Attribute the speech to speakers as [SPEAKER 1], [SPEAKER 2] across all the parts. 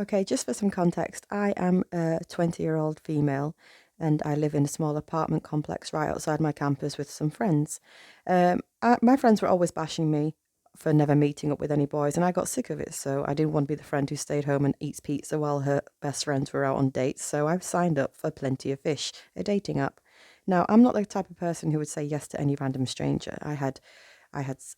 [SPEAKER 1] Okay, just for some context, I am a 20-year-old female and I live in a small apartment complex right outside my campus with some friends. My friends were always bashing me for never meeting up with any boys, and I got sick of it, so I didn't want to be the friend who stayed home and eats pizza while her best friends were out on dates, so I've signed up for Plenty of Fish, a dating app. Now, I'm not the type of person who would say yes to any random stranger. I had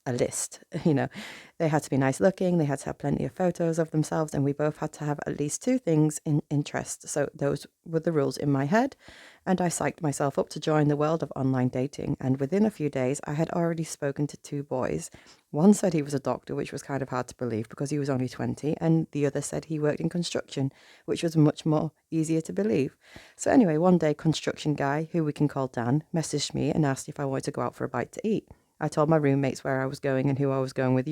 [SPEAKER 1] a list, They had to be nice looking, they had to have plenty of photos of themselves, and we both had to have at least two things in interest. So those were the rules in my head, and I psyched myself up to join the world of online dating. And within a few days, I had already spoken to two boys. One said he was a doctor, which was kind of hard to believe because he was only 20, and the other said he worked in construction, which was much more easier to believe. So anyway, one day, construction guy, who we can call Dan, messaged me and asked if I wanted to go out for a bite to eat. I told my roommates where I was going and who I was going with,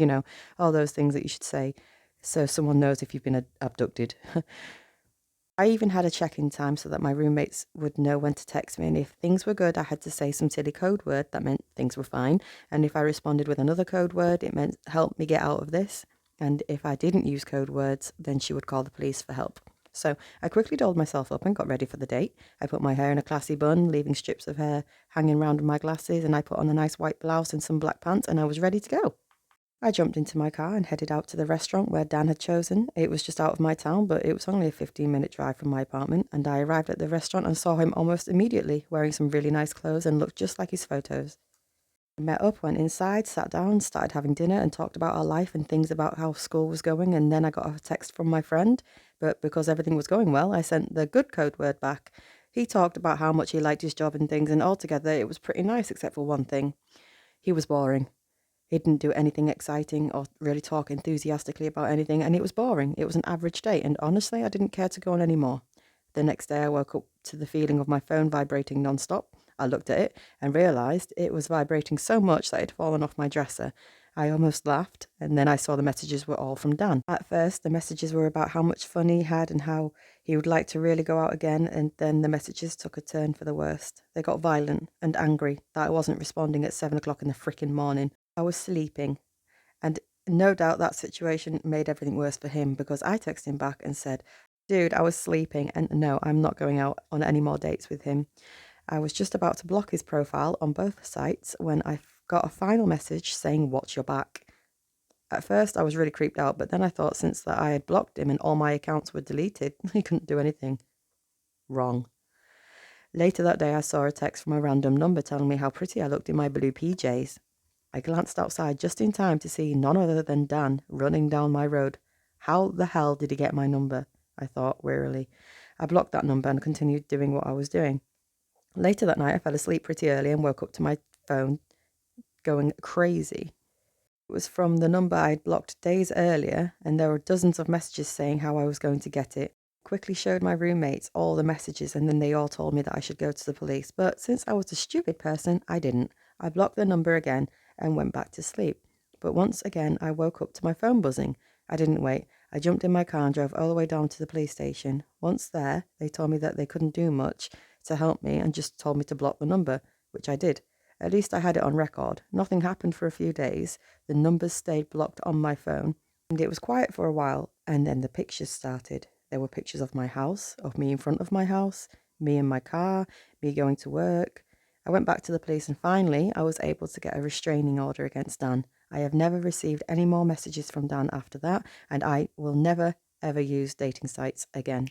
[SPEAKER 1] all those things that you should say so someone knows if you've been abducted. I even had a check-in time so that my roommates would know when to text me, and if things were good, I had to say some silly code word that meant things were fine, and if I responded with another code word, it meant help me get out of this, and if I didn't use code words, then she would call the police for help. So I quickly dolled myself up and got ready for the date. I put my hair in a classy bun, leaving strips of hair hanging round my glasses, and I put on a nice white blouse and some black pants, and I was ready to go. I jumped into my car and headed out to the restaurant where Dan had chosen. It was just out of my town, but it was only a 15-minute drive from my apartment, and I arrived at the restaurant and saw him almost immediately, wearing some really nice clothes and looked just like his photos. I met up, went inside, sat down, started having dinner, and talked about our life and things about how school was going, and then I got a text from my friend, but because everything was going well, I sent the good code word back. He talked about how much he liked his job and things, and altogether it was pretty nice except for one thing. He was boring. He didn't do anything exciting or really talk enthusiastically about anything, and it was boring. It was an average day, and honestly, I didn't care to go on anymore. The next day, I woke up to the feeling of my phone vibrating non-stop. I looked at it and realised it was vibrating so much that it had fallen off my dresser. I almost laughed, and then I saw the messages were all from Dan. At first, the messages were about how much fun he had and how he would like to really go out again, and then the messages took a turn for the worst. They got violent and angry that I wasn't responding at 7 o'clock in the frickin' morning. I was sleeping, and no doubt that situation made everything worse for him because I texted him back and said, dude, I was sleeping, and no, I'm not going out on any more dates with him. I was just about to block his profile on both sites when I got a final message saying, watch your back. At first, I was really creeped out, but then I thought since that I had blocked him and all my accounts were deleted, he couldn't do anything wrong. Later that day, I saw a text from a random number telling me how pretty I looked in my blue PJs. I glanced outside just in time to see none other than Dan running down my road. How the hell did he get my number? I thought wearily. I blocked that number and continued doing what I was doing. Later that night, I fell asleep pretty early and woke up to my phone going crazy. It was from the number I'd blocked days earlier, and there were dozens of messages saying how I was going to get it. I quickly showed my roommates all the messages, and then they all told me that I should go to the police. But since I was a stupid person, I didn't. I blocked the number again and went back to sleep. But once again, I woke up to my phone buzzing. I didn't wait. I jumped in my car and drove all the way down to the police station. Once there, they told me that they couldn't do much to help me and just told me to block the number, which I did. At least I had it on record. Nothing happened for a few days. The numbers stayed blocked on my phone, and it was quiet for a while, and then the pictures started. There were pictures of my house, of me in front of my house, me in my car, me going to work. I went back to the police and finally I was able to get a restraining order against Dan. I have never received any more messages from Dan after that, and I will never ever use dating sites again.